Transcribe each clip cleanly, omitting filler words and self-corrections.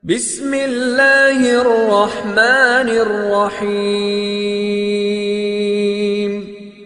بسم اللہ الرحمن الرحیم۔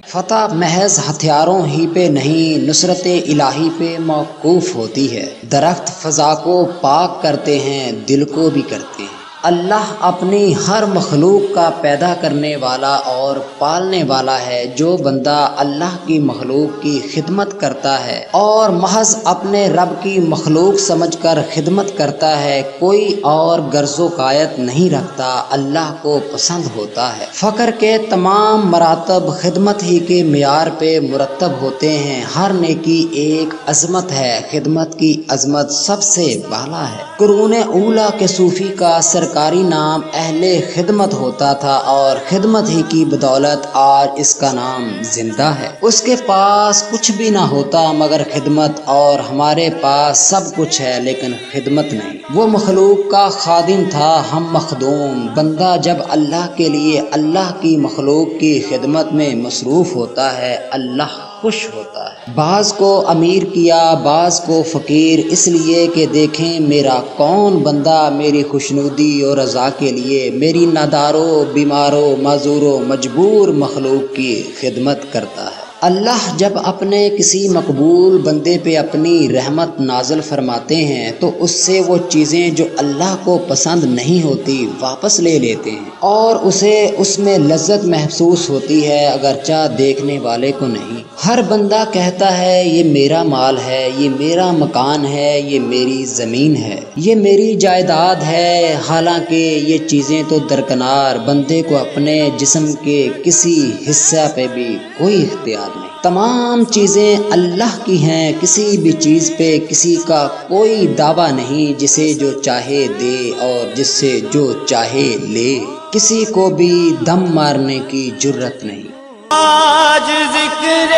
فتح محض ہتھیاروں ہی پہ نہیں، نصرت الہی پہ موقوف ہوتی ہے۔ درخت فضا کو پاک کرتے ہیں، دل کو بھی کرتے ہیں۔ اللہ اپنی ہر مخلوق کا پیدا کرنے والا اور پالنے والا ہے۔ جو بندہ اللہ کی مخلوق کی خدمت کرتا ہے اور محض اپنے رب کی مخلوق سمجھ کر خدمت کرتا ہے، کوئی اور غرض و غایت نہیں رکھتا، اللہ کو پسند ہوتا ہے۔ فقر کے تمام مراتب خدمت ہی کے معیار پہ مرتب ہوتے ہیں۔ ہر نیکی ایک عظمت ہے، خدمت کی عظمت سب سے بالا ہے۔ قرون اولیٰ کے صوفی کا سرکاری نام اہل خدمت ہوتا تھا اور خدمت ہی کی بدولت آج اس کا نام زندہ ہے۔ اس کے پاس کچھ بھی نہ ہوتا مگر خدمت، اور ہمارے پاس سب کچھ ہے لیکن خدمت نہیں۔ وہ مخلوق کا خادم تھا، ہم مخدوم۔ بندہ جب اللہ کے لیے اللہ کی مخلوق کی خدمت میں مصروف ہوتا ہے، اللہ خوش ہوتا ہے۔ بعض کو امیر کیا، بعض کو فقیر، اس لیے کہ دیکھیں میرا کون بندہ میری خوشنودی اور رضا کے لیے میری ناداروں، بیماروں، معذوروں، مجبور مخلوق کی خدمت کرتا ہے۔ اللہ جب اپنے کسی مقبول بندے پہ اپنی رحمت نازل فرماتے ہیں تو اس سے وہ چیزیں جو اللہ کو پسند نہیں ہوتی واپس لے لیتے ہیں، اور اسے اس میں لذت محسوس ہوتی ہے، اگرچہ دیکھنے والے کو نہیں۔ ہر بندہ کہتا ہے یہ میرا مال ہے، یہ میرا مکان ہے، یہ میری زمین ہے، یہ میری جائیداد ہے، حالانکہ یہ چیزیں تو درکنار، بندے کو اپنے جسم کے کسی حصہ پہ بھی کوئی اختیار نہیں۔ تمام چیزیں اللہ کی ہیں، کسی بھی چیز پہ کسی کا کوئی دعویٰ نہیں، جسے جو چاہے دے اور جس سے جو چاہے لے، کسی کو بھی دم مارنے کی جرت نہیں۔ آج ذکر